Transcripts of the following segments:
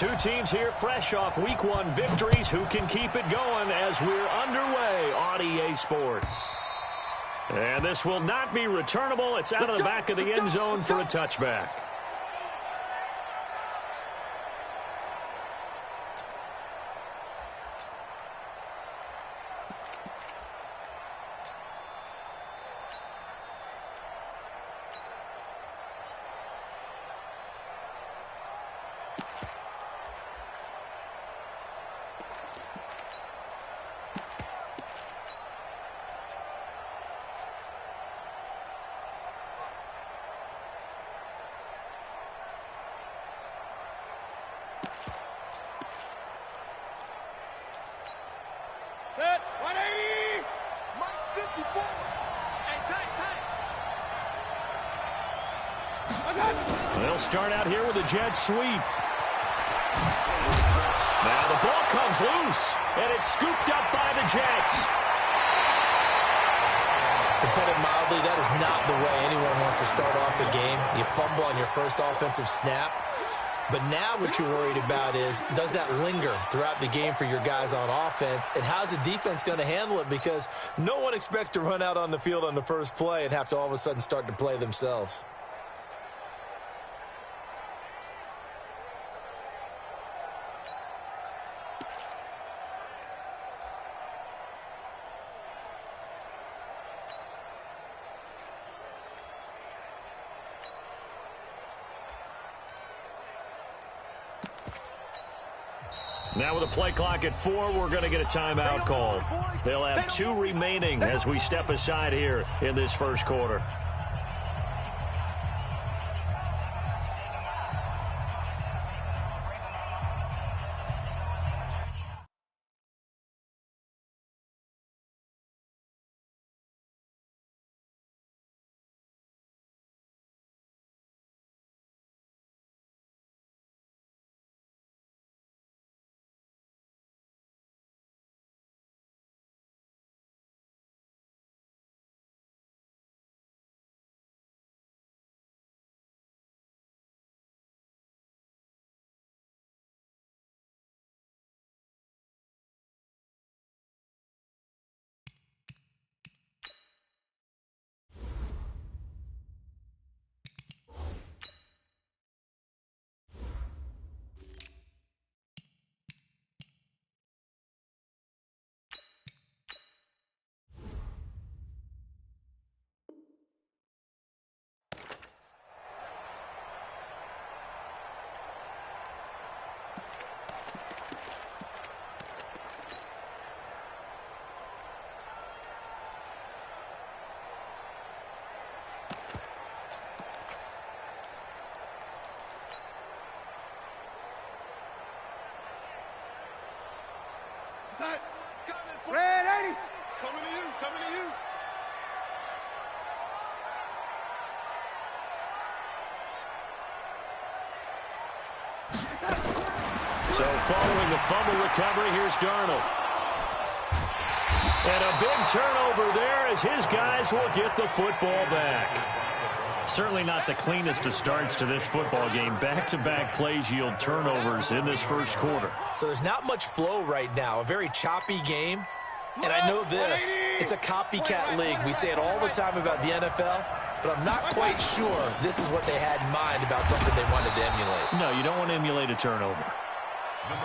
two teams here fresh off Week 1 victories. Who can keep it going as we're underway on EA Sports? And this will not be returnable. It's out of the back of the end zone for a touchback. They'll start out here with a jet sweep. Now the ball comes loose, and it's scooped up by the Jets. To put it mildly, that is not the way anyone wants to start off a game. You fumble on your first offensive snap. But now what you're worried about is, does that linger throughout the game for your guys on offense? And how's the defense going to handle it? Because no one expects to run out on the field on the first play and have to all of a sudden start to play themselves. Now with a play clock at 4, we're going to get a timeout call. They'll have 2 remaining as we step aside here in this first quarter. Red 80. Coming to you, coming to you. So following the fumble recovery, here's Darnold. And a big turnover there as his guys will get the football back. Certainly not the cleanest of starts to this football game. Back-to-back plays yield turnovers in this first quarter. So there's not much flow right now. A very choppy game. And I know this. It's a copycat league. We say it all the time about the NFL. But I'm not quite sure this is what they had in mind about something they wanted to emulate. No, you don't want to emulate a turnover.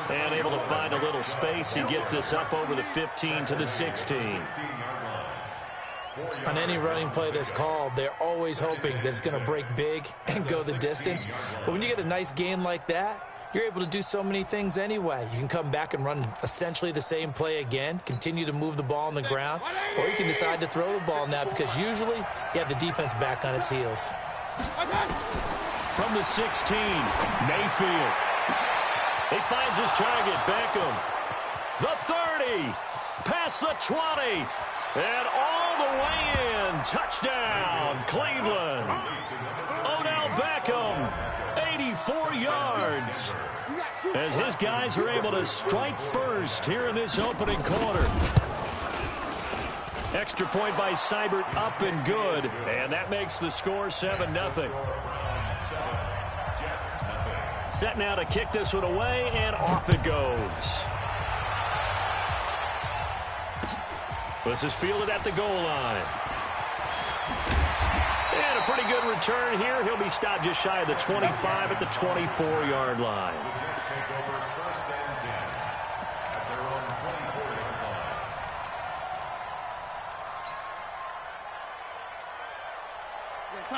And able to find a little space. He gets us up over the 15 to the 16. On any running play that's called, they're always hoping that it's going to break big and go the distance. But when you get a nice game like that, you're able to do so many things anyway. You can come back and run essentially the same play again, continue to move the ball on the ground, or you can decide to throw the ball now because usually you have the defense back on its heels. From the 16, Mayfield. He finds his target, Beckham. The 30, past the 20, and all the way in. Touchdown, Cleveland. Odell Beckham, 84 yards. As his guys are able to strike first here in this opening quarter. Extra point by Seibert, up and good. And that makes the score 7-0. Set now to kick this one away, and off it goes. This is fielded at the goal line. And a pretty good return here. He'll be stopped just shy of the 25 at the 24-yard line.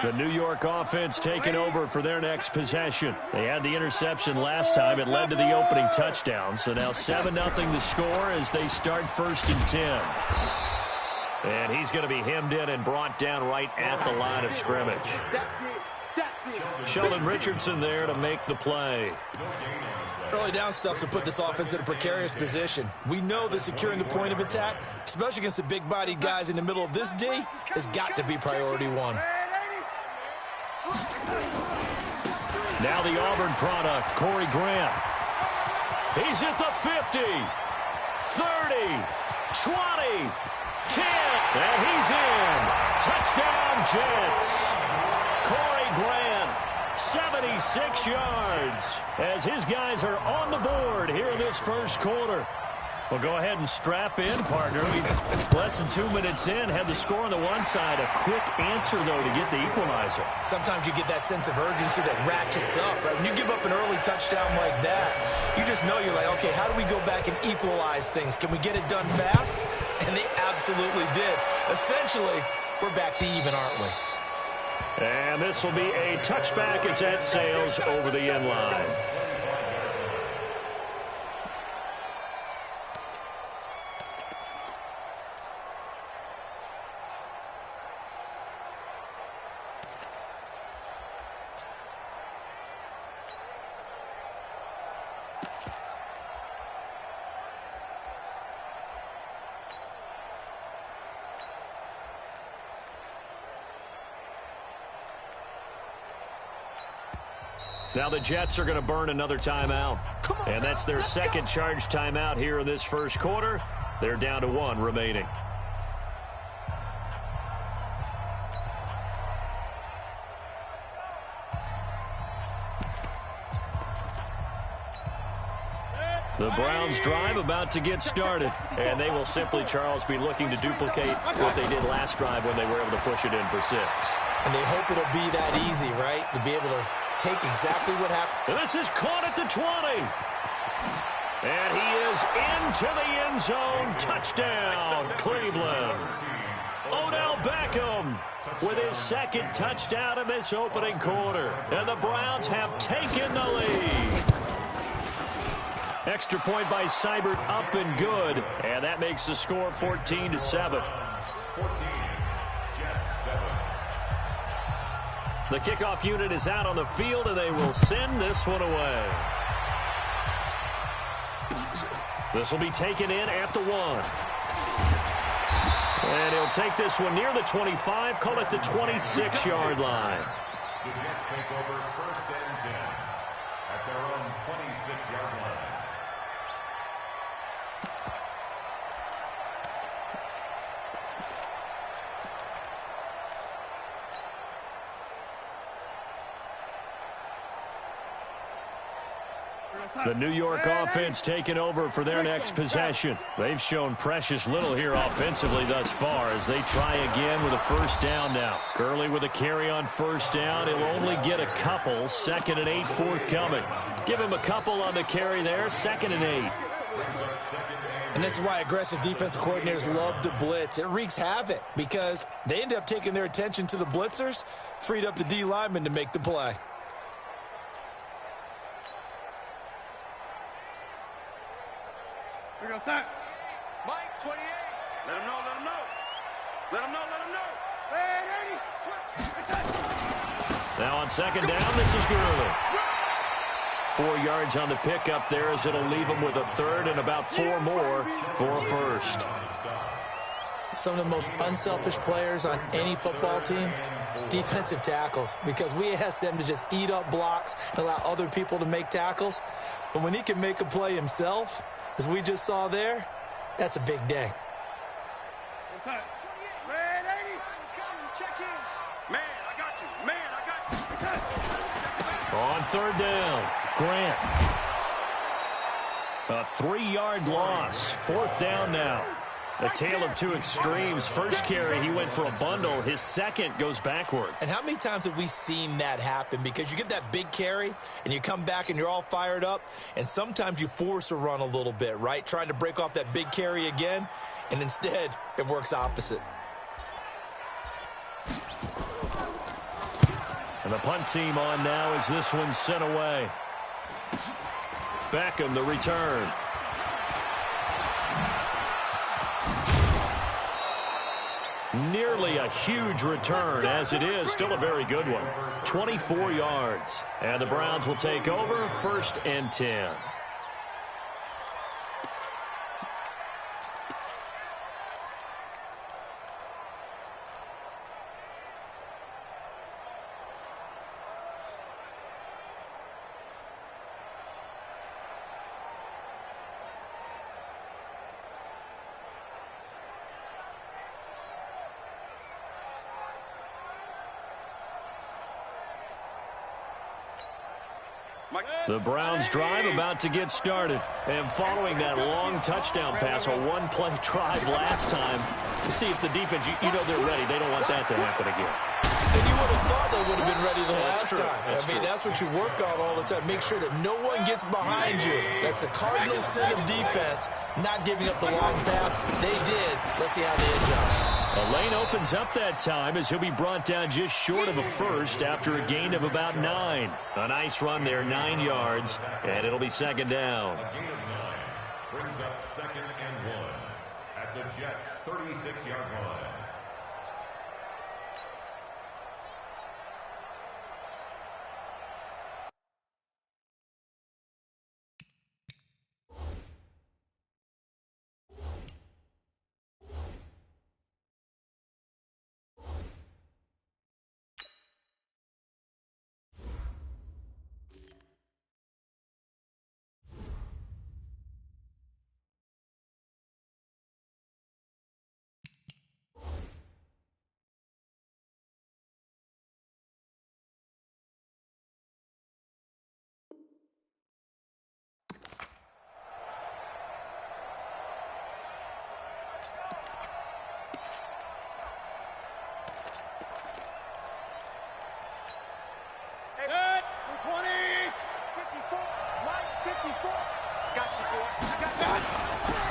The New York offense taking over for their next possession. They had the interception last time. It led to the opening touchdown. So now 7-0 the score as they start 1st and 10. And he's going to be hemmed in and brought down right at the line of scrimmage. Sheldon Richardson there to make the play. Early down stuff to put this offense in a precarious position. We know that securing the point of attack, especially against the big-bodied guys in the middle of this D, has got to be priority one. Now the Auburn product, Corey Grant. He's at the 50, 30, 20, 10, and he's in. Touchdown, Jets. Corey Grant, 76 yards, as his guys are on the board here in this first quarter. Well, go ahead and strap in, partner. Less than 2 minutes in, had the score on the one side. A quick answer, though, to get the equalizer. Sometimes you get that sense of urgency that ratchets up, right? When you give up an early touchdown like that, you just know you're like, okay, how do we go back and equalize things? Can we get it done fast? And they absolutely did. Essentially, we're back to even, aren't we? And this will be a touchback as that sails over the end line. Now the Jets are going to burn another timeout. And that's their second charge timeout here in this first quarter. They're down to 1 remaining. The Browns drive about to get started. And they will simply, Charles, be looking to duplicate what they did last drive when they were able to push it in for 6. And they hope it'll be that easy, right? To be able to take exactly what happened. And this is caught at the 20. And he is into the end zone. Touchdown, Cleveland. Odell Beckham with his second touchdown in this opening quarter. And the Browns have taken the lead. Extra point by Seibert, up and good. And that makes the score 14-7. The kickoff unit is out on the field, and they will send this one away. This will be taken in at the 1. And he'll take this one near the 25, call it the 26-yard line. The Jets take over 1st and 10 at their own 26-yard line. The New York offense taking over for their next possession. They've shown precious little here offensively thus far as they try again with a first down now. Gurley with a carry on first down. He'll only get a couple. 2nd and 8 forthcoming. Give him a couple on the carry there. 2nd and 8. And this is why aggressive defensive coordinators love to blitz. It wreaks havoc because they end up taking their attention to the blitzers, freed up the D lineman to make the play. Here we go, set. Mike, 28. Let him know, let him know. Let him know, let him know. Hey, 80. Switch. Now on 2nd down, this is Gurley. 4 yards on the pickup there as it'll leave him with a 3rd and about 4 more for a 1st. Some of the most unselfish players on any football team, defensive tackles, because we ask them to just eat up blocks and allow other people to make tackles. But when he can make a play himself, as we just saw there, that's a big day. What's that? Man, 80. Check in. Man, I got you. Man, I got you. On 3rd down. Grant. A 3-yard loss. 4th down now. A tale of two extremes. First carry, he went for a bundle. His second goes backward. And how many times have we seen that happen? Because you get that big carry, and you come back, and you're all fired up, and sometimes you force a run a little bit, right? Trying to break off that big carry again, and instead, it works opposite. And the punt team on now as this one's sent away. Beckham, the return. Nearly a huge return, as it is. Still a very good one. 24 yards. And the Browns will take over 1st and 10. The Browns drive about to get started. And following that long touchdown pass, a one-play drive last time, to see if the defense, you know they're ready. They don't want that to happen again. And you would have thought they would have been ready the last time. That's what you work on all the time. Make sure that no one gets behind you. That's the cardinal sin of defense, not giving up the long pass. They did. Let's see how they adjust. A lane opens up that time as he'll be brought down just short of a first after a gain of about 9. A nice run there, 9 yards, and it'll be 2nd down. A gain of 9 brings up 2nd and 1 at the Jets' 36-yard line.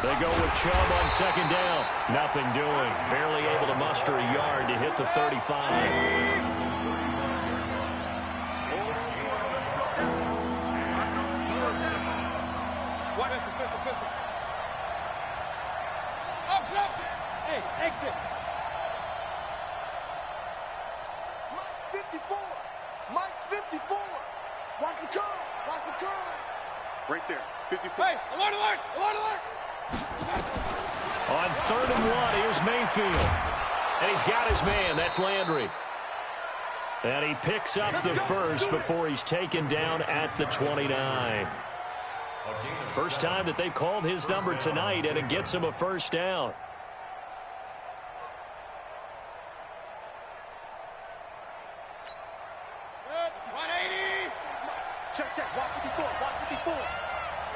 They go with Chubb on 2nd down. Nothing doing. Barely able to muster a yard to hit the 35. Hey, exit. Mike's 54. Mike's 54. Watch the curl. Watch the curl. Right there. 54. Hey, alert, alert, alert, alert. On 3rd and 1, here's Mayfield. And he's got his man. That's Landry. And he picks up the first before he's taken down at the 29. First time that they've called his number tonight, and it gets him a 1st down. Good. 180. Check, check. Watch 54. Watch 54.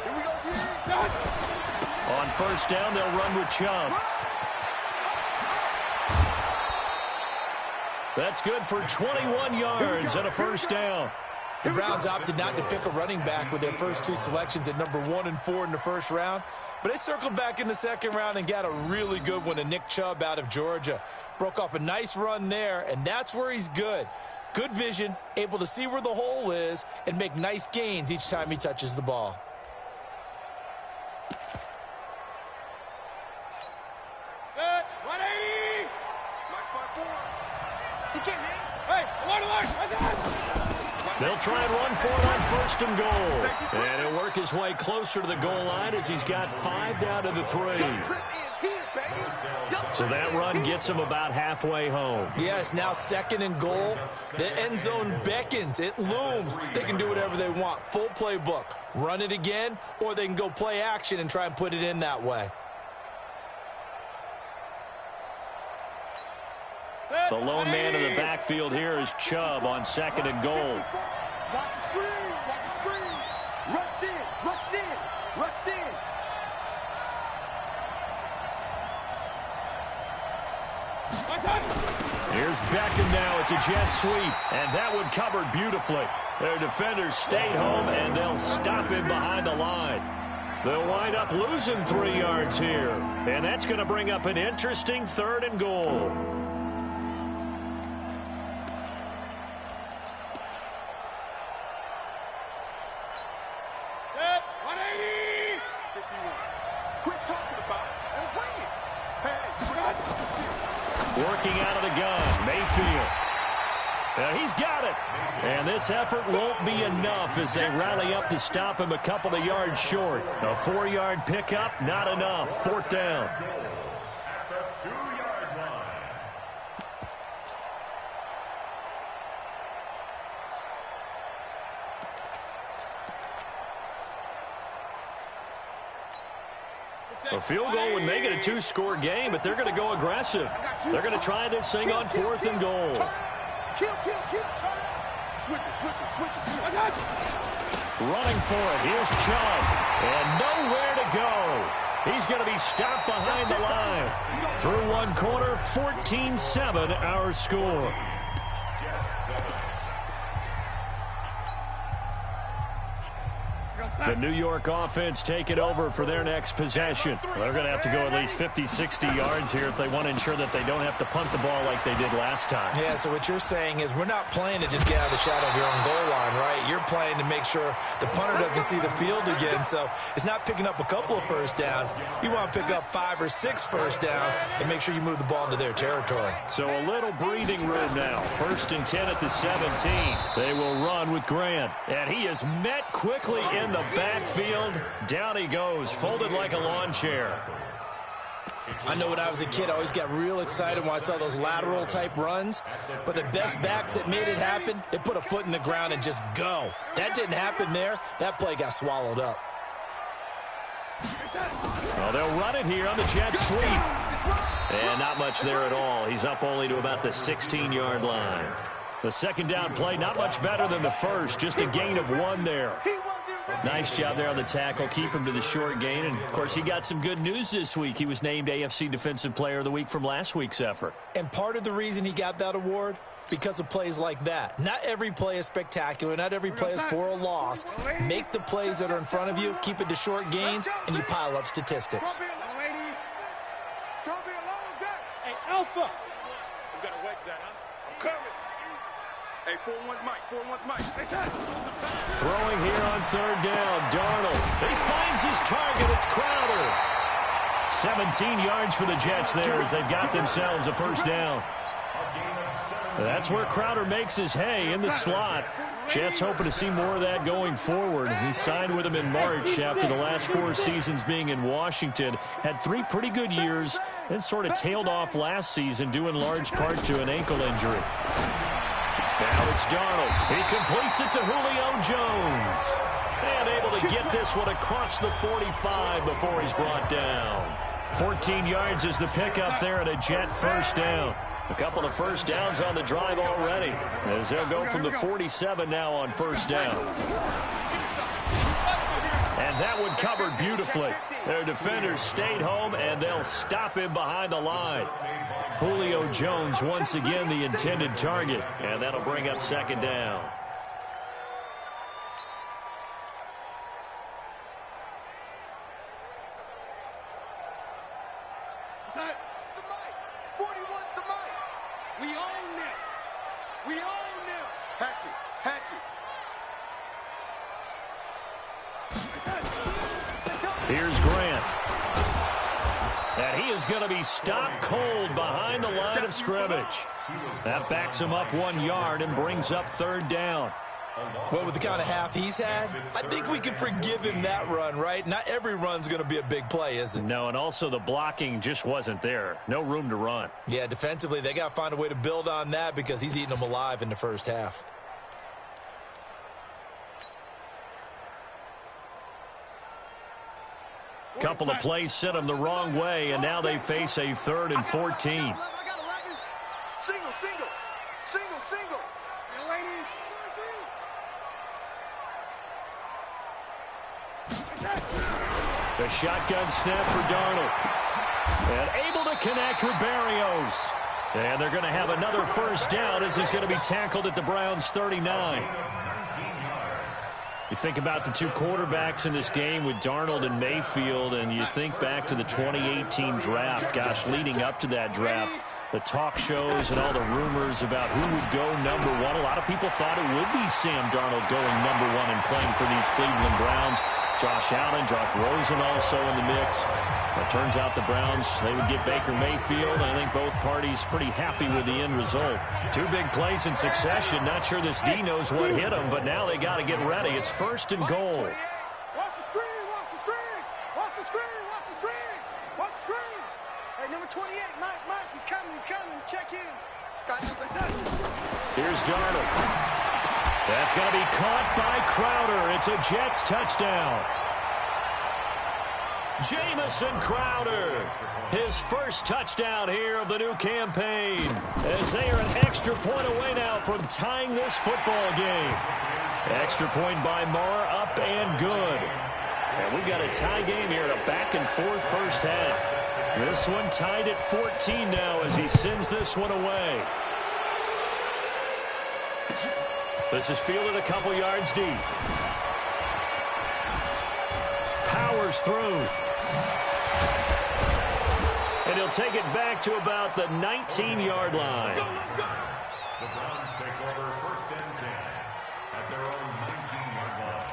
Here we go, here. On 1st down, they'll run with Chubb. That's good for 21 yards and a 1st down. The Browns opted not to pick a running back with their first 2 selections at number 1 and 4 in the 1st round. But they circled back in the 2nd round and got a really good one to Nick Chubb out of Georgia. Broke off a nice run there, and that's where he's good. Good vision, able to see where the hole is, and make nice gains each time he touches the ball. Good. 180. Mike 5-4. He can't hit. Hey, alert, alert. They'll try and run for it on 1st and goal. And he'll work his way closer to the goal line as he's got 5 down to the 3. So that run gets him about halfway home. Yes, now 2nd and goal. The end zone beckons. It looms. They can do whatever they want. Full playbook. Run it again, or they can go play action and try and put it in that way. The lone man in the backfield here is Chubb on 2nd and goal. Watch the screen. Watch the screen. Beckham now. It's a jet sweep, and that one covered beautifully. Their defenders stayed home, and they'll stop him behind the line. They'll wind up losing 3 yards here, and that's going to bring up an interesting 3rd and goal. Quit talking about it and bring it. Working out of the gun, Mayfield. He's got it. And this effort won't be enough as they rally up to stop him a couple of yards short. A 4-yard pickup, not enough. 4th down. At the 2-yard line. A field goal would make it a 2-score game, but they're going to go aggressive. They're going to try this thing on 4th and goal. Kill, turn it. Switch it. Running for it. Here's Chubb. And nowhere to go. He's going to be stopped behind the line. Through one quarter, 14-7 our score. The New York offense taking over for their next possession. They're going to have to go at least 50, 60 yards here if they want to ensure that they don't have to punt the ball like they did last time. Yeah, so what you're saying is we're not playing to just get out of the shadow of your own goal line, right? You're playing to make sure the punter doesn't see the field again. So it's not picking up a couple of first downs. You want to pick up 5 or 6 first downs and make sure you move the ball into their territory. So a little breathing room now. 1st and 10 at the 17. They will run with Grant. And he is met quickly in the backfield. Down he goes, folded like a lawn chair. I know when I was a kid, I always got real excited when I saw those lateral type runs. But the best backs that made it happen, they put a foot in the ground and just go. That didn't happen there. That play got swallowed up. Well, they'll run it here on the jet sweep. And not much there at all. He's up only to about the 16-yard line. The 2nd down play, not much better than the first. Just a gain of 1 there. Nice job there on the tackle. Keep him to the short gain. And, of course, he got some good news this week. He was named AFC Defensive Player of the Week from last week's effort. And part of the reason he got that award, because of plays like that. Not every play is spectacular. Not every play is for a loss. Make the plays that are in front of you, keep it to short gains, and you pile up statistics. Stop being long, Hey, Alpha. You got to wedge that, huh? I'm coming. Hey, 4-1's Mike. Throwing here on 3rd down. Darnold. He finds his target. It's Crowder. 17 yards for the Jets there as they've got themselves a 1st down. That's where Crowder makes his hay in the slot. Jets hoping to see more of that going forward. He signed with them in March after the last 4 seasons being in Washington. Had 3 pretty good years, then sort of tailed off last season due in large part to an ankle injury. Now it's Darnold. He completes it to Julio Jones. And able to get this one across the 45 before he's brought down. 14 yards is the pickup there at a Jet 1st down. A couple of 1st downs on the drive already, as they'll go from the 47 now on 1st down. And that one covered beautifully. Their defenders stayed home, and they'll stop him behind the line. Julio Jones once again the intended target, and that'll bring up 2nd down. Here's Grant. And he is going to be stopped cold behind the line of scrimmage. That backs him up 1 yard and brings up 3rd down. Well, with the kind of half he's had, I think we can forgive him that run, right? Not every run's going to be a big play, is it? No, and also the blocking just wasn't there. No room to run. Yeah, defensively, they got to find a way to build on that because he's eating them alive in the 1st half. Couple of plays sent them the wrong way, and now they face a 3rd and 14. Single. The shotgun snap for Darnold. And able to connect with Berrios. And they're going to have another first down as he's going to be tackled at the Browns' 39. You think about the two quarterbacks in this game with Darnold and Mayfield, and you think back to the 2018 draft. Gosh, leading up to that draft, the talk shows and all the rumors about who would go number one. A lot of people thought it would be Sam Darnold going number one and playing for these Cleveland Browns. Josh Allen, Josh Rosen also in the mix. It turns out the Browns, they would get Baker Mayfield. I think both parties pretty happy with the end result. Two big plays in succession. Not sure this D knows what hit them, but now they got to get ready. It's first and goal. Watch the screen, watch the screen, watch the screen, watch the screen, watch the screen. Hey, number 28, Mike, he's coming, check in. Here's Darnold. That's going to be caught by Crowder. It's a Jets touchdown. Jamison Crowder, his first touchdown here of the new campaign, as they are an extra point away now from tying this football game. Extra point by Marr, up and good. And we've got a tie game here in a back-and-forth first half. This one tied at 14 now as he sends this one away. This is fielded a couple yards deep. Powers through. And he'll take it back to about the 19-yard line. The Browns take over first and 10 at their own 19-yard line.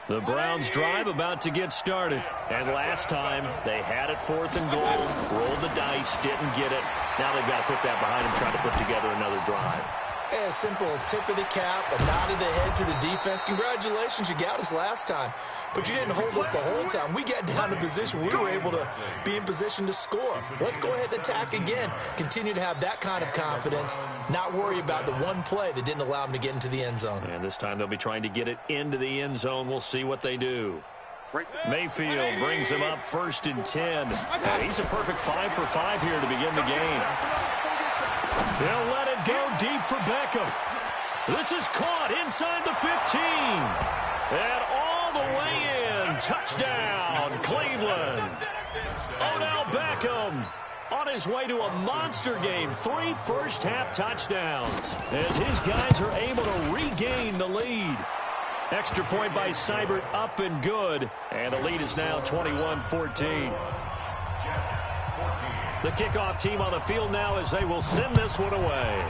The Browns drive about to get started. And last time, they had it 4th and goal, rolled the dice, didn't get it. Now they've got to put that behind them, trying to put together another drive. A simple tip of the cap, a nod of the head to the defense. Congratulations, you got us last time. But you didn't hold us the whole time. We got down to position. We were able to be in position to score. Let's go ahead and attack again. Continue to have that kind of confidence. Not worry about the one play that didn't allow them to get into the end zone. And this time they'll be trying to get it into the end zone. We'll see what they do. Mayfield brings him up 1st and 10. And he's a perfect 5 for 5 here to begin the game. They'll let it go deep for Beckham. This is caught inside the 15. And all the way in. Touchdown, Cleveland. Odell Beckham on his way to a monster game. 3 first-half touchdowns as his guys are able to regain the lead. Extra point by Seibert, up and good. And the lead is now 21-14. The kickoff team on the field now as they will send this one away.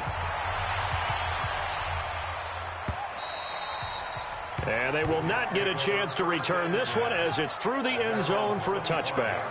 And they will not get a chance to return this one as it's through the end zone for a touchback.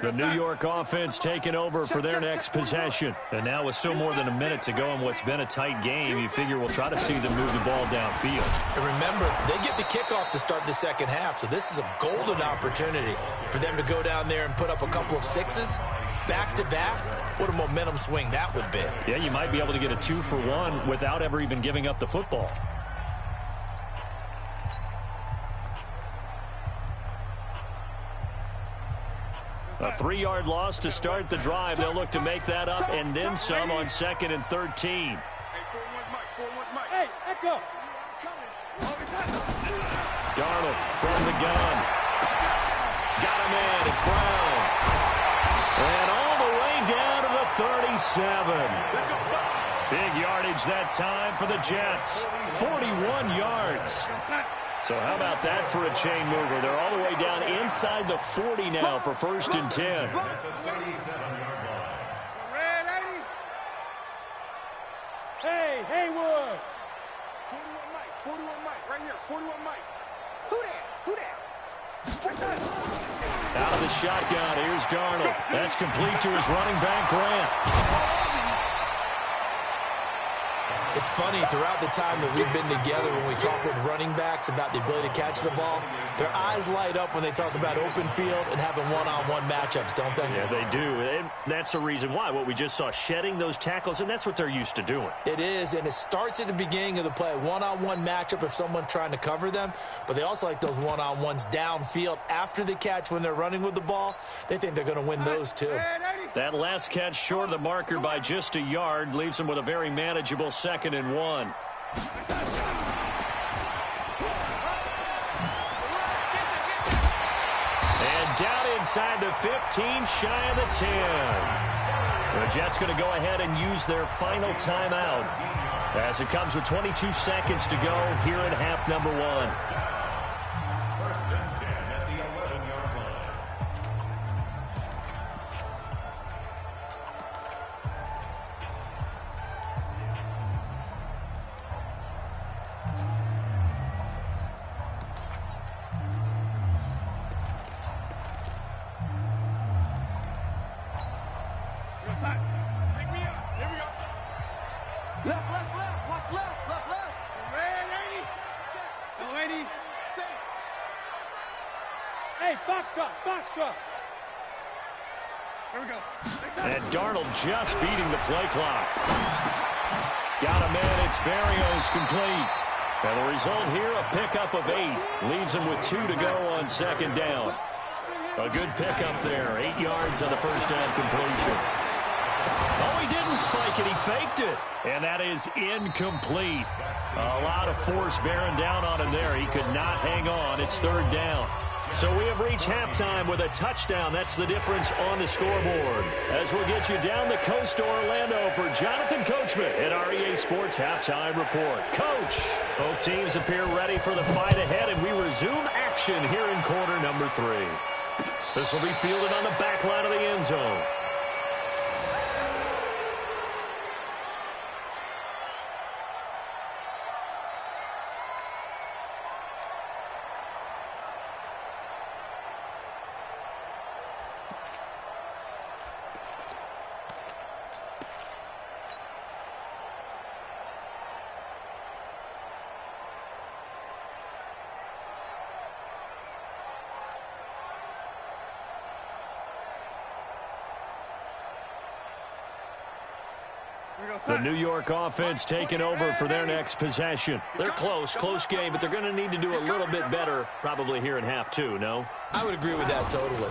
The New York offense taking over for their next possession. And now with still more than a minute to go in what's been a tight game, you figure we'll try to see them move the ball downfield. And remember, they get the kickoff to start the second half, so this is a golden opportunity for them to go down there and put up a couple of sixes back-to-back. What a momentum swing that would be. Yeah, you might be able to get a 2-for-1 without ever even giving up the football. A 3-yard loss to start the drive. They'll look to make that up and then some on 2nd and 13. Hey, Echo. Darnold from the gun. Got him in. It's Brown. And all the way down to the 37. Big yardage that time for the Jets. 41 yards. So how about that for a chain mover? They're all the way down inside the 40 now for 1st and 10. Hey, Haywood. 41 Mike, right here. 41 Mike. Who that? Right there. Out of the shotgun, here's Darnold. That's complete to his running back, Grant. It's funny, throughout the time that we've been together, when we talk with running backs about the ability to catch the ball, their eyes light up when they talk about open field and having one-on-one matchups, don't they? Yeah, they do. And that's the reason why. What we just saw, shedding those tackles, and that's what they're used to doing. It is, and it starts at the beginning of the play. One-on-one matchup if someone's trying to cover them, but they also like those one-on-ones downfield after the catch when they're running with the ball. They think they're going to win those too. That last catch short of the marker by just a yard leaves them with a very manageable 2nd and 1. And down inside the 15, shy of the 10. The Jets going to go ahead and use their final timeout as it comes with 22 seconds to go here in half number 1. And Darnold just beating the play clock. Got a man, it's Berrios complete. And the result here, a pickup of 8. Leaves him with 2 to go on 2nd down. A good pickup there, 8 yards on the first down completion. Oh, he didn't spike it, he faked it. And that is incomplete. A lot of force bearing down on him there. He could not hang on. It's 3rd down. So we have reached halftime with a touchdown. That's the difference on the scoreboard. As we'll get you down the coast to Orlando for Jonathan Coachman at REA Sports Halftime Report. Coach, both teams appear ready for the fight ahead, and we resume action here in quarter number 3. This will be fielded on the back line of the end zone. The New York offense taking over for their next possession. They're close game, but they're going to need to do a little bit better probably here in half 2, no? I would agree with that totally.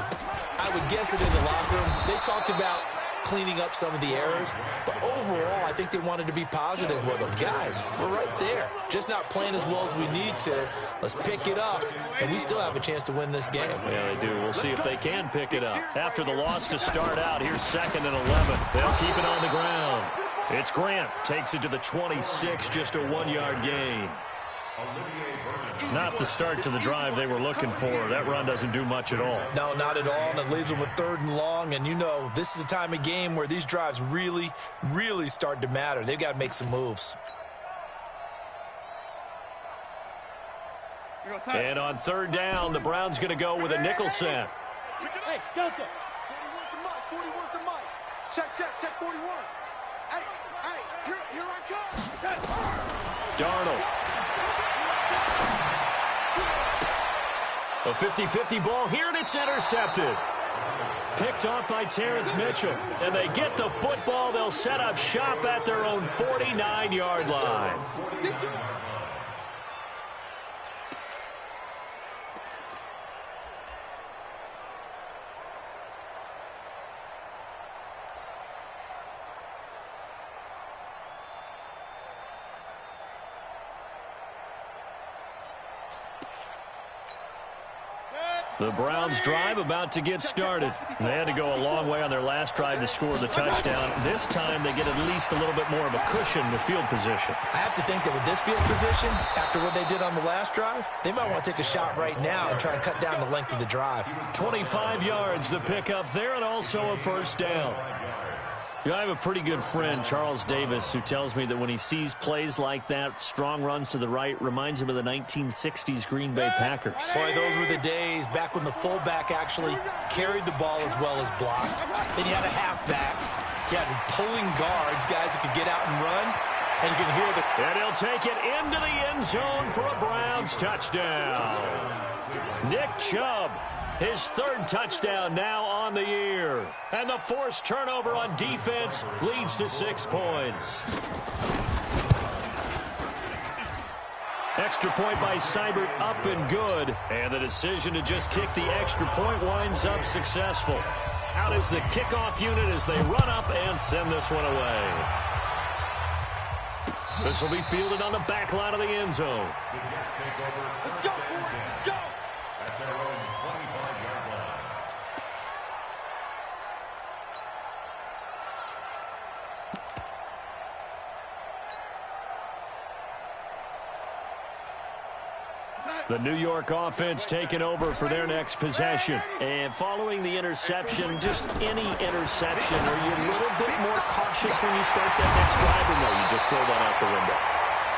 I would guess it in the locker room. They talked about cleaning up some of the errors, but overall, I think they wanted to be positive with them. Guys, we're right there. Just not playing as well as we need to. Let's pick it up, and we still have a chance to win this game. Yeah, they do. We'll see if they can pick it up. After the loss to start out, here's 2nd and 11. They'll keep it on the ground. It's Grant. Takes it to the 26, just a 1-yard gain. Not the start to the drive they were looking for. That run doesn't do much at all. No, not at all, and it leaves them with 3rd and long. And you know, this is the time of game where these drives really, really start to matter. They've got to make some moves. And on 3rd down, the Browns going to go with a nickel set. Hey, Delta. 41 to Mike. Check 41. Hey, here I come. Darnold. A 50-50 ball here, and it's intercepted. Picked off by Terrence Mitchell. And they get the football. They'll set up shop at their own 49-yard line. The Browns drive about to get started. They had to go a long way on their last drive to score the touchdown. This time they get at least a little bit more of a cushion with field position. I have to think that with this field position, after what they did on the last drive, they might want to take a shot right now and try and cut down the length of the drive. 25 yards the pickup there, and also a 1st down. I have a pretty good friend, Charles Davis, who tells me that when he sees plays like that, strong runs to the right, reminds him of the 1960s Green Bay Packers. Boy, those were the days back when the fullback actually carried the ball as well as blocked. Then you had a halfback. You had pulling guards, guys who could get out and run. And you can hear the... And he'll take it into the end zone for a Browns touchdown. Nick Chubb, his third touchdown now on the year. And the forced turnover on defense leads to 6 points. Extra point by Seibert up and good. And the decision to just kick the extra point winds up successful. Out is the kickoff unit as they run up and send this one away. This will be fielded on the back line of the end zone. Let's go, let's go. At their own 25-yard line. The New York offense taking over for their next possession. And following the interception, just any interception, are you a little bit more cautious when you start that next drive, or no, you just throw that out the window?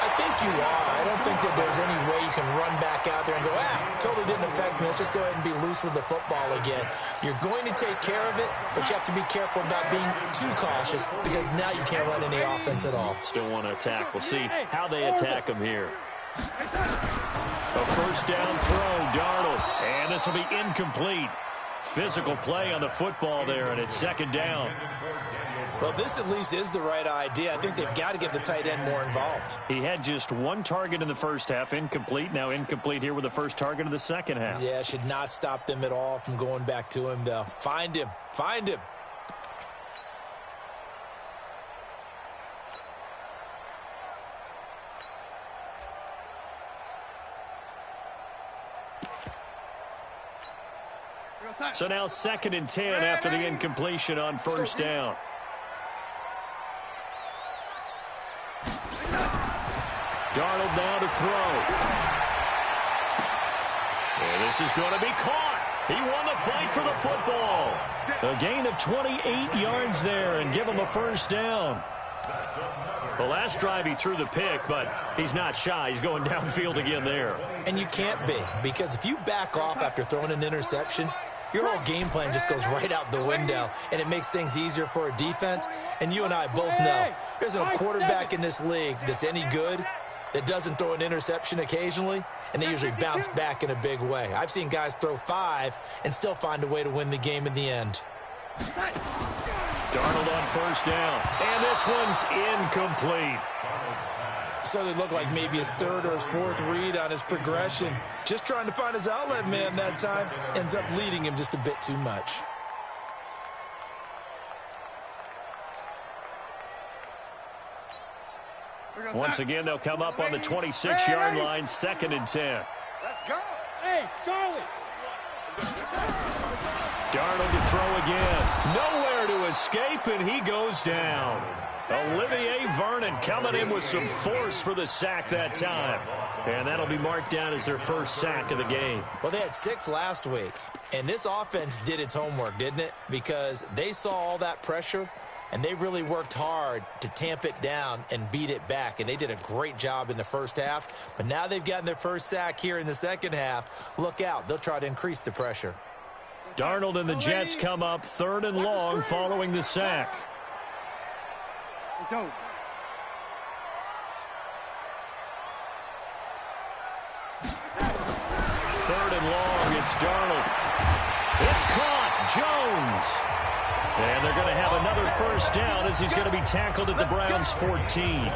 I think you are. I don't think that there's any way you can run back out there and go, totally didn't affect me. Let's just go ahead and be loose with the football again. You're going to take care of it, but you have to be careful about being too cautious because now you can't run any offense at all. Still want to attack. We'll see how they attack them here. A first down throw, Darnold. And this will be incomplete. Physical play on the football there, and it's second down. Well, this at least is the right idea. I think they've got to get the tight end more involved. He had just one target in the first half, incomplete. Now incomplete here with the first target of the second half. Yeah, should not stop them at all from going back to him, though. Find him. Find him. So now 2nd and 10 after the incompletion on first down. Darnold now to throw. And this is going to be caught. He won the fight for the football. A gain of 28 yards there and give him a first down. The last drive he threw the pick, but he's not shy. He's going downfield again there. And you can't be, because if you back off after throwing an interception, your whole game plan just goes right out the window, and it makes things easier for a defense. And you and I both know there's no quarterback in this league that's any good that doesn't throw an interception occasionally, and they usually bounce back in a big way. I've seen guys throw 5 and still find a way to win the game in the end. Darnold on first down, and this one's incomplete. So they look like maybe his 3rd or his 4th read on his progression. Just trying to find his outlet man that time. Ends up leading him just a bit too much. Once again, they'll come up on the 26-yard line, 2nd and 10. Let's go. Hey, Charlie. Darnold to throw again. Nowhere to escape, and he goes down. Olivier Vernon coming in with some force for the sack that time. And that'll be marked down as their first sack of the game. Well, they had 6 last week, and this offense did its homework, didn't it? Because they saw all that pressure, and they really worked hard to tamp it down and beat it back. And they did a great job in the first half. But now they've gotten their first sack here in the second half. Look out. They'll try to increase the pressure. Darnold and the Jets come up 3rd and long following the sack. Let's go. Third and long, it's Darnold. It's caught, Jones. And they're going to have another first down as he's going to be tackled at the Browns' 14.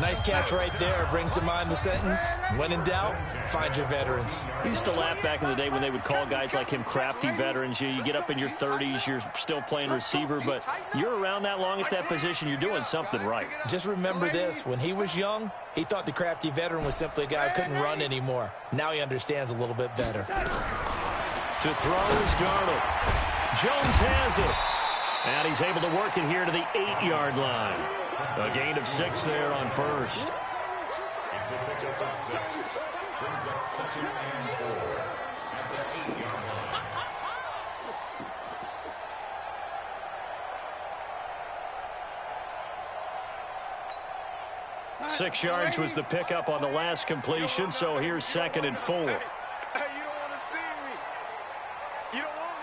Nice catch right there. Brings to mind the sentence, when in doubt, find your veterans. I used to laugh back in the day when they would call guys like him crafty veterans. You get up in your 30s, you're still playing receiver, but you're around that long at that position, you're doing something right. Just remember this. When he was young, he thought the crafty veteran was simply a guy who couldn't run anymore. Now he understands a little bit better. To throw is Darnold. Jones has it. And he's able to work it here to the 8-yard line. A gain of 6 there on first. It's a pickup of 6. Brings up 2nd and 4 at the 8-yard line. 6 yards was the pickup on the last completion, so here's 2nd and 4. Hey, you don't want to see me. You don't want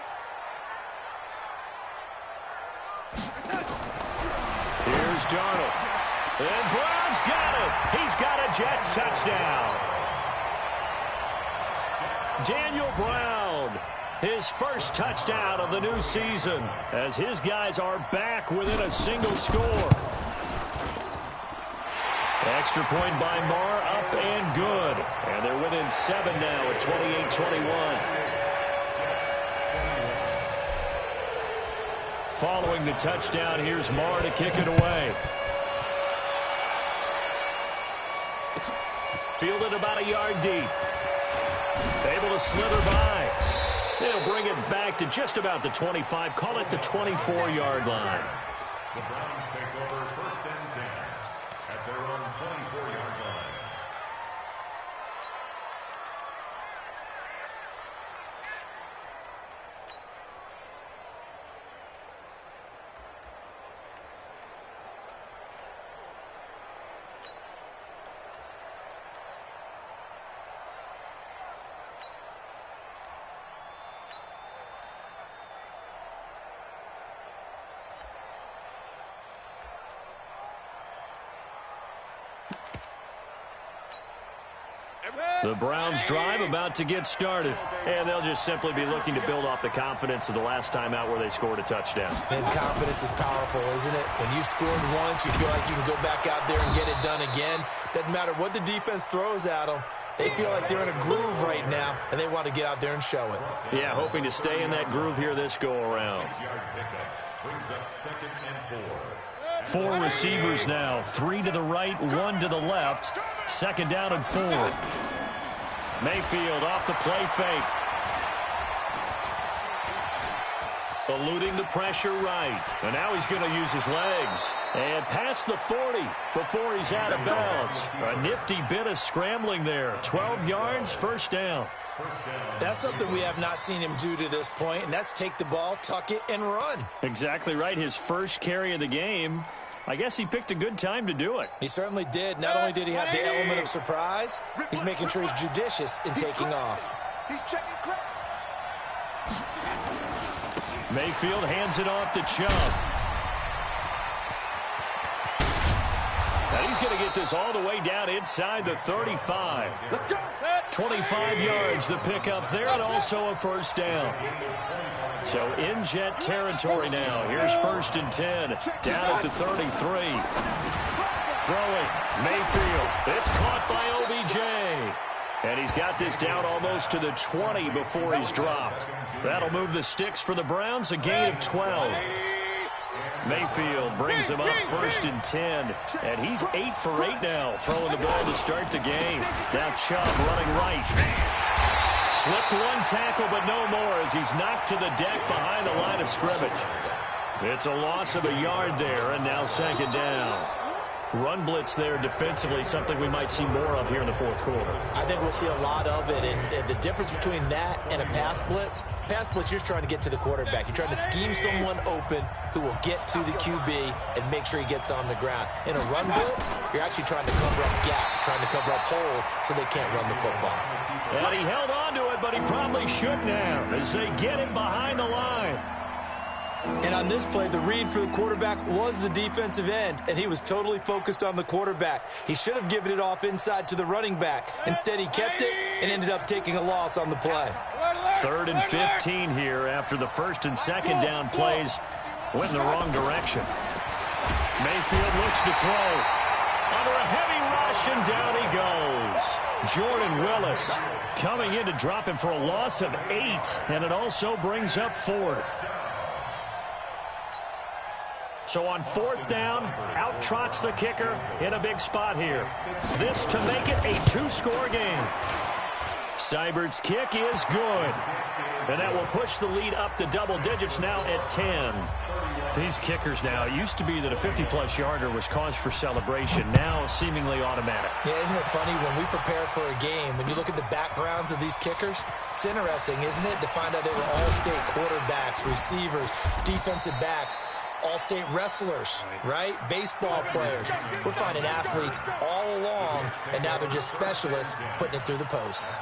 me. Here's Darnold. And Brown's got it. He's got a Jets touchdown. Daniel Brown, his first touchdown of the new season, as his guys are back within a single score. Extra point by Marr, up and good. And they're within 7 now at 28-21. Following the touchdown, here's Marr to kick it away. Fielded about a yard deep. Able to slither by. They'll bring it back to just about the 25. Call it the 24-yard line. The Browns take over 1st and 10 at their own 24-yard line. The Browns drive about to get started, and they'll just simply be looking to build off the confidence of the last time out where they scored a touchdown. And confidence is powerful, isn't it? When you've scored once, you feel like you can go back out there and get it done again. Doesn't matter what the defense throws at them. They feel like they're in a groove right now, and they want to get out there and show it. Yeah, hoping to stay in that groove here this go-around. 6-yard pickup brings up 2nd and 4. 4 receivers now, 3 to the right, 1 to the left. 2nd down and 4. Mayfield off the play fake. Eluding the pressure right. And now he's going to use his legs. And past the 40 before he's out of bounds. A nifty bit of scrambling there. 12 yards, 1st down. That's something we have not seen him do to this point, and that's take the ball, tuck it, and run. Exactly right. His first carry of the game. I guess he picked a good time to do it. He certainly did. Not only did he have the element of surprise, he's making sure he's judicious in taking off. He's checking crap. Mayfield hands it off to Chubb. And he's going to get this all the way down inside the 35. Let's go. 25 yards the pickup there, and also a 1st down. So in Jet territory now. Here's 1st and 10. Down at the 33. Throwing. Mayfield. It's caught by OBJ. And he's got this down almost to the 20 before he's dropped. That'll move the sticks for the Browns, a gain of 12. Mayfield brings him up 1st and 10. And he's 8 for 8 now, throwing the ball to start the game. Now Chubb running right. Slipped 1 tackle, but no more as he's knocked to the deck behind the line of scrimmage. It's a loss of a yard there, and now 2nd down. Run blitz there defensively, something we might see more of here in the 4th quarter. I think we'll see a lot of it, and the difference between that and a pass blitz, you're trying to get to the quarterback. You're trying to scheme someone open who will get to the QB and make sure he gets on the ground. In a run blitz, you're actually trying to cover up gaps, trying to cover up holes so they can't run the football. And he held on to it, but he probably shouldn't have as they get him behind the line. And on this play, the read for the quarterback was the defensive end, and he was totally focused on the quarterback. He should have given it off inside to the running back. Instead, he kept it and ended up taking a loss on the play. 3rd and 15 here after the 1st and 2nd down plays went in the wrong direction. Mayfield looks to throw. Under a heavy rush, and down he goes. Jordan Willis coming in to drop him for a loss of 8, and it also brings up 4th. So on 4th down, out trots the kicker in a big spot here. This to make it a 2-score game. Seibert's kick is good. And that will push the lead up to double digits now at 10. These kickers now, it used to be that a 50-plus yarder was cause for celebration. Now seemingly automatic. Yeah, isn't it funny when we prepare for a game, when you look at the backgrounds of these kickers, it's interesting, isn't it, to find out they were all-state quarterbacks, receivers, defensive backs. All-state wrestlers, right? Baseball players. We're finding athletes all along, and now they're just specialists putting it through the posts.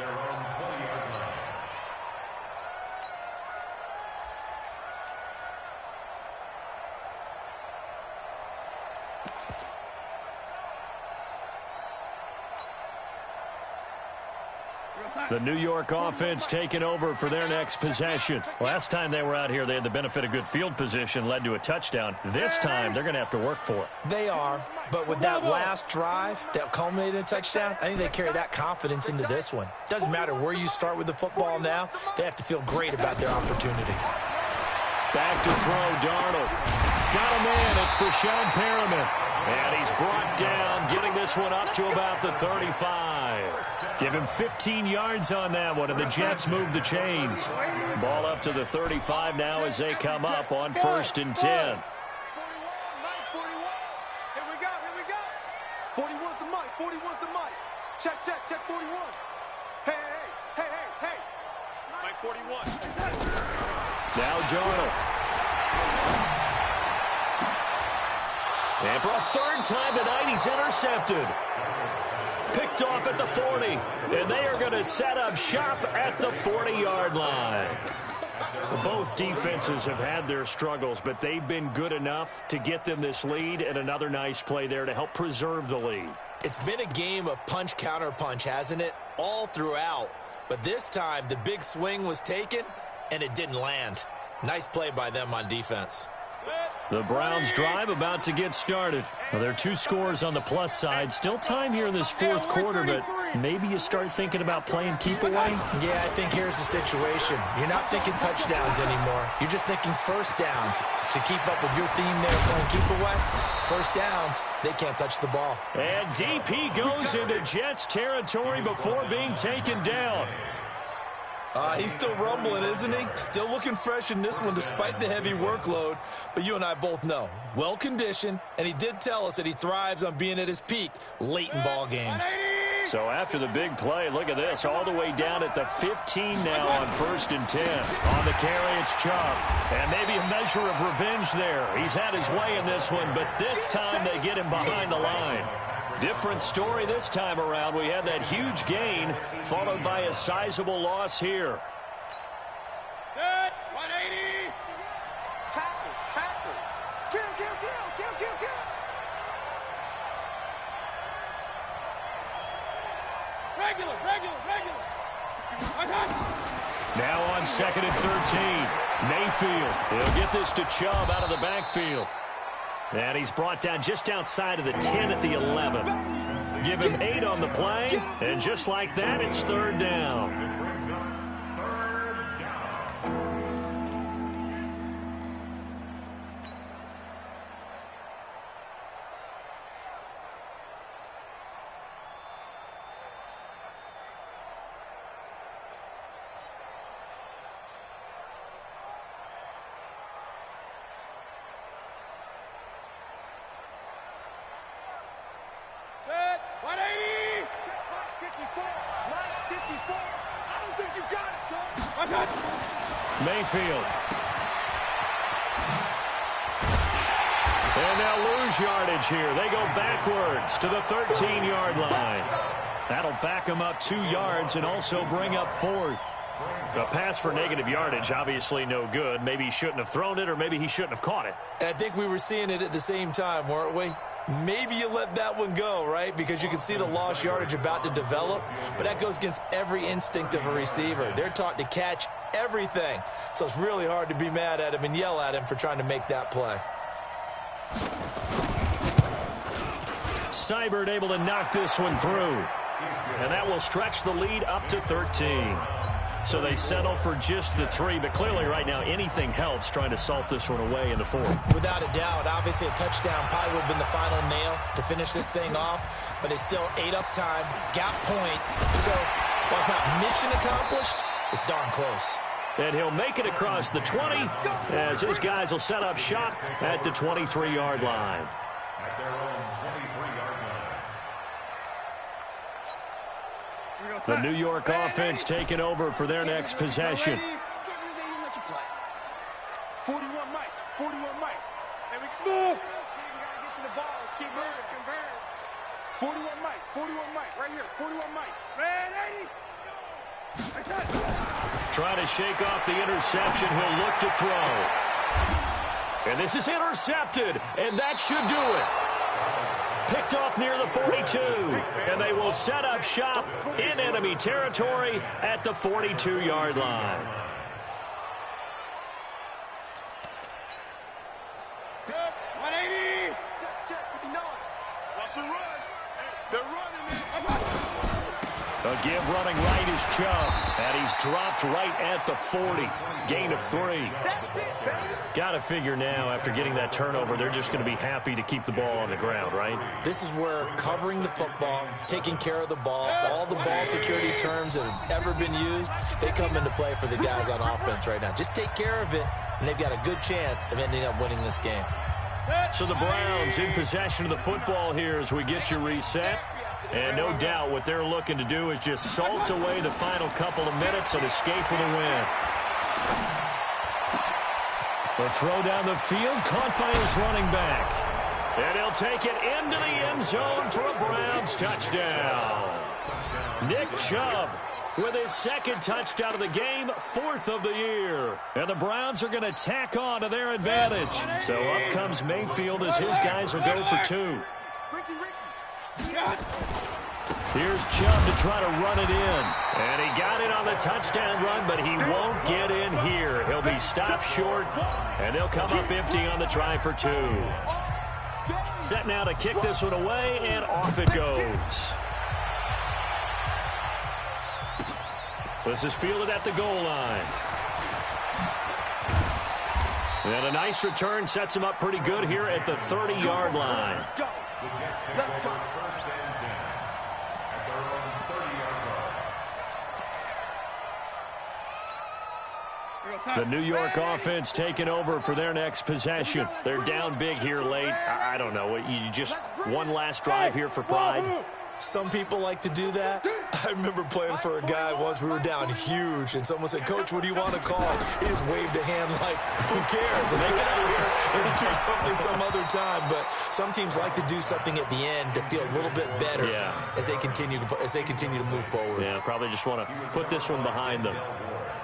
The New York offense taking over for their next possession. Last time they were out here, they had the benefit of good field position, led to a touchdown. This time, they're going to have to work for it. They are, but with that last drive that culminated in a touchdown, I think they carry that confidence into this one. Doesn't matter where you start with the football now, they have to feel great about their opportunity. Back to throw, Darnold. Got a man, it's Brashad Perriman. And he's brought down, getting this one up to about the 35. Give him 15 yards on that one, and the Jets move the chains. Ball up to the 35 now as they come up on 1st and 10. 41, 41. Here we go. 41's the mic, 41's the mic. Check 41. Hey. Mike 41. Now Darnold. And for a third time tonight, he's intercepted. Picked off at the 40. And they are going to set up shop at the 40-yard line. Both defenses have had their struggles, but they've been good enough to get them this lead, and another nice play there to help preserve the lead. It's been a game of punch, counter punch, hasn't it? All throughout. But this time, the big swing was taken, and it didn't land. Nice play by them on defense. The Browns drive about to get started. Well, there are 2 scores on the plus side. Still time here in this 4th quarter, but maybe you start thinking about playing keep away? Yeah, I think here's the situation. You're not thinking touchdowns anymore. You're just thinking first downs. To keep up with your theme there playing keep away, first downs, they can't touch the ball. And DP goes into Jets territory before being taken down. He's still rumbling, isn't he? Still looking fresh in this one despite the heavy workload. But you and I both know, well-conditioned, and he did tell us that he thrives on being at his peak late in ball games. So after the big play, look at this, all the way down at the 15 now on 1st and 10. On the carry, it's Chubb. And maybe a measure of revenge there. He's had his way in this one, but this time they get him behind the line. Different story this time around. We had that huge gain, followed by a sizable loss here. Good, 180. Tackle. Kill. Regular. Now on 2nd and 13. Mayfield. He'll get this to Chubb out of the backfield. And he's brought down just outside of the 10 at the 11. Give him 8 on the play, and just like that, it's 3rd down. Mayfield. And they'll lose yardage here. They go backwards to the 13-yard line. That'll back them up 2 yards and also bring up 4th. A pass for negative yardage, obviously no good. Maybe he shouldn't have thrown it, or maybe he shouldn't have caught it. And I think we were seeing it at the same time, weren't we? Maybe you let that one go, right? Because you can see the lost yardage about to develop. But that goes against every instinct of a receiver. They're taught to catch everything. So it's really hard to be mad at him and yell at him for trying to make that play. Seibert able to knock this one through. And that will stretch the lead up to 13. So they settle for just the 3, but clearly right now anything helps trying to salt this one away in the 4th. Without a doubt, obviously a touchdown probably would have been the final nail to finish this thing off, but it's still ate up time, got points. So while it's not mission accomplished, it's darn close. And he'll make it across the 20 as his guys will set up shop at the 23-yard line. At their own 23-yard line. The New York offense taking over for their next possession. 41 Mike. move. Get to the ball. Let's keep moving. 41 Mike. 41 Mike. Right here. 41 Mike. Red 80. Trying to shake off the interception. He'll look to throw. And this is intercepted. And that should do it. Picked off near the 42. And they will set up shop in enemy territory at the 42-yard line. Good. 180. Check. 59. Watch the run. They're running, man. A give running right is Chubb. And he's dropped right at the 40. Gain of 3. That's it, baby. Got to figure now, after getting that turnover, they're just going to be happy to keep the ball on the ground, right? This is where covering the football, taking care of the ball, all the ball security terms that have ever been used, they come into play for the guys on offense right now. Just take care of it, and they've got a good chance of ending up winning this game. So the Browns in possession of the football here as we get you reset. And no doubt what they're looking to do is just salt away the final couple of minutes and escape with a win. The throw down the field, caught by his running back. And he'll take it into the end zone for a Browns touchdown. Nick Chubb with his second touchdown of the game, 4th of the year. And the Browns are going to tack on to their advantage. So up comes Mayfield as his guys will go for 2. Here's Chubb to try to run it in. And he got it on the touchdown run, but he won't get in here. He'll be stopped short, and they'll come up empty on the try for 2. Set now to kick this one away, and off it goes. This is fielded at the goal line. And a nice return sets him up pretty good here at the 30-yard line. Let's go. The New York offense taking over for their next possession. They're down big here late. I don't know. You just one last drive here for pride. Some people like to do that. I remember playing for a guy once. We were down huge, and someone said, "Coach, what do you want to call?" He just waved a hand like, who cares? Let's get out of here and do something some other time. But some teams like to do something at the end to feel a little bit better as they continue to move forward. Yeah, probably just want to put this one behind them.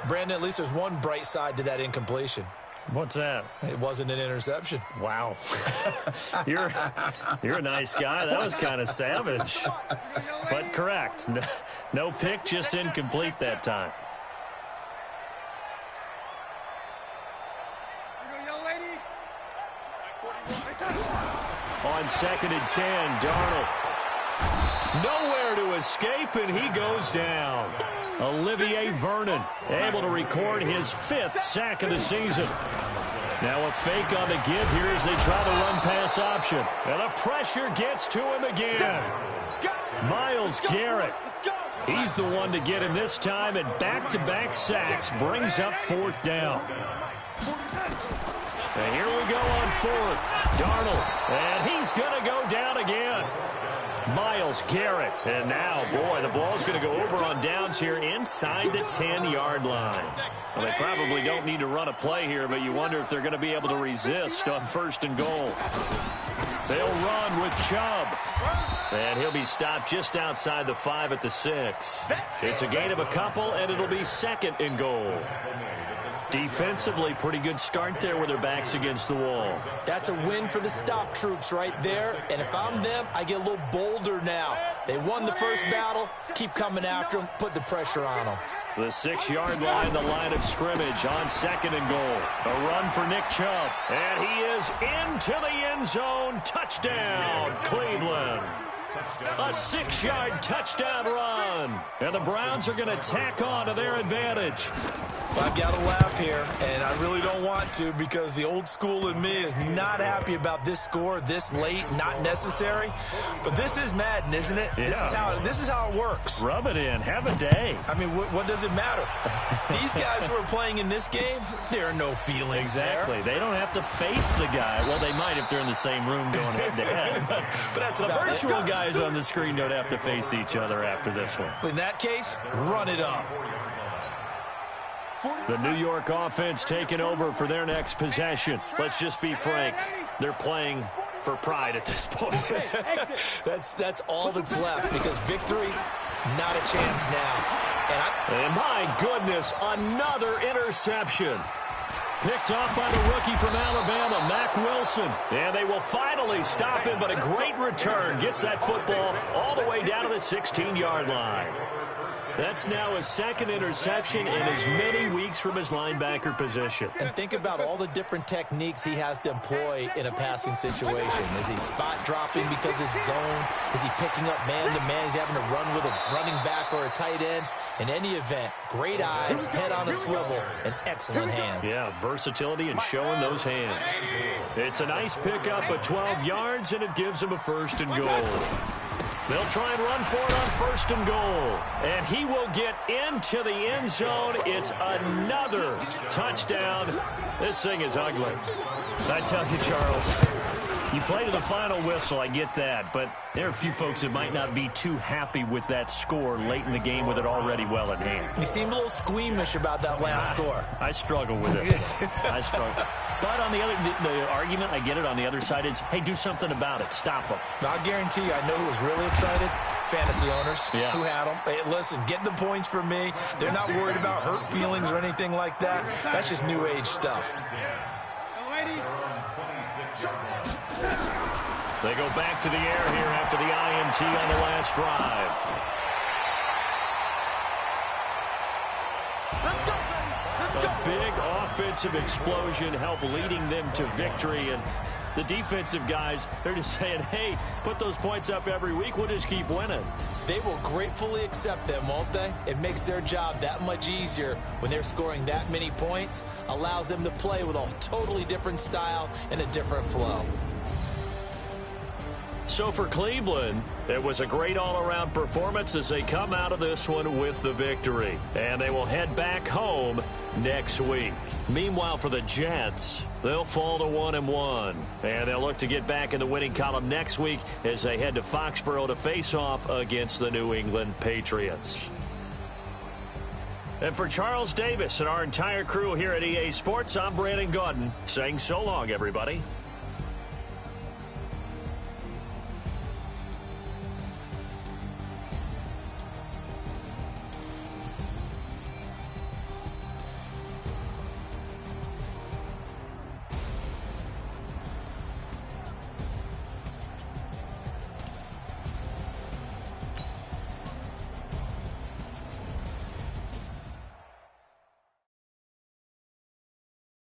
Brandon, at least there's one bright side to that incompletion. What's that? It wasn't an interception. Wow. You're a nice guy. That was kind of savage. But correct. No pick, just incomplete that time. On 2nd and 10, Darnold. Nowhere to escape, and he goes down. Olivier Vernon able to record his 5th sack of the season. Now a fake on the give here as they try the run-pass option. And the pressure gets to him again. Myles Garrett. He's the one to get him this time, and back-to-back sacks brings up 4th down. And here we go on 4th. Darnold. And he's going to go down again. Myles Garrett. And now, boy, the ball's going to go over on downs here inside the 10-yard line. Well, they probably don't need to run a play here, but you wonder if they're going to be able to resist on 1st and goal. They'll run with Chubb. And he'll be stopped just outside the 5 at the 6. It's a gain of a couple, and it'll be 2nd and goal. Defensively, pretty good start there with their backs against the wall. That's a win for the stop troops right there. And if I'm them, I get a little bolder now. They won the first battle. Keep coming after them. Put the pressure on them. The 6-yard line, the line of scrimmage on 2nd and goal. A run for Nick Chubb. And he is into the end zone. Touchdown, Cleveland. A 6-yard touchdown run. And the Browns are going to tack on to their advantage. I've got to laugh here, and I really don't want to because the old school in me is not happy about this score this late, not necessary. But this is Madden, isn't it? Yeah. This is how it works. Rub it in. Have a day. I mean, what does it matter? These guys who are playing in this game, there are no feelings Exactly. there. They don't have to face the guy. Well, they might if they're in the same room going head-to-head. But that's the about virtual it. guys on the screen don't have to face each other after this one. In that case, run it up. The New York offense taking over for their next possession. Let's just be frank. They're playing for pride at this point. That's all that's left, because victory, not a chance now. And my goodness, another interception. Picked off by the rookie from Alabama, Mack Wilson. And they will finally stop him, but a great return. Gets that football all the way down to the 16-yard line. That's now his second interception in as many weeks from his linebacker position. And think about all the different techniques he has to employ in a passing situation. Is he spot dropping because it's zone? Is he picking up man-to-man? Is he having to run with a running back or a tight end? In any event, great eyes, head on a swivel, and excellent hands. Yeah, versatility and showing those hands. It's a nice pickup of 12 yards, and it gives him a 1st and goal. They'll try and run for it on 1st and goal. And he will get into the end zone. It's another touchdown. This thing is ugly. I tell you, Charles, you play to the final whistle, I get that. But there are a few folks that might not be too happy with that score late in the game with it already well in hand. You seem a little squeamish about that last score. I struggle with it. I struggle. But on the other, the argument, I get it, on the other side is, hey, do something about it. Stop them. I'll guarantee you, I know who was really excited. Fantasy owners who had them. Hey, listen, get the points for me. They're not worried about hurt feelings or anything like that. That's just new age stuff. They go back to the air here after the INT on the last drive. A big offensive explosion helped leading them to victory. And the defensive guys, they're just saying, hey, put those points up every week. We'll just keep winning. They will gratefully accept them, won't they? It makes their job that much easier when they're scoring that many points. Allows them to play with a totally different style and a different flow. So for Cleveland, it was a great all-around performance as they come out of this one with the victory. And they will head back home next week. Meanwhile, for the Jets, they'll fall to 1-1. And they'll look to get back in the winning column next week as they head to Foxborough to face off against the New England Patriots. And for Charles Davis and our entire crew here at EA Sports, I'm Brandon Gaudin saying so long, everybody.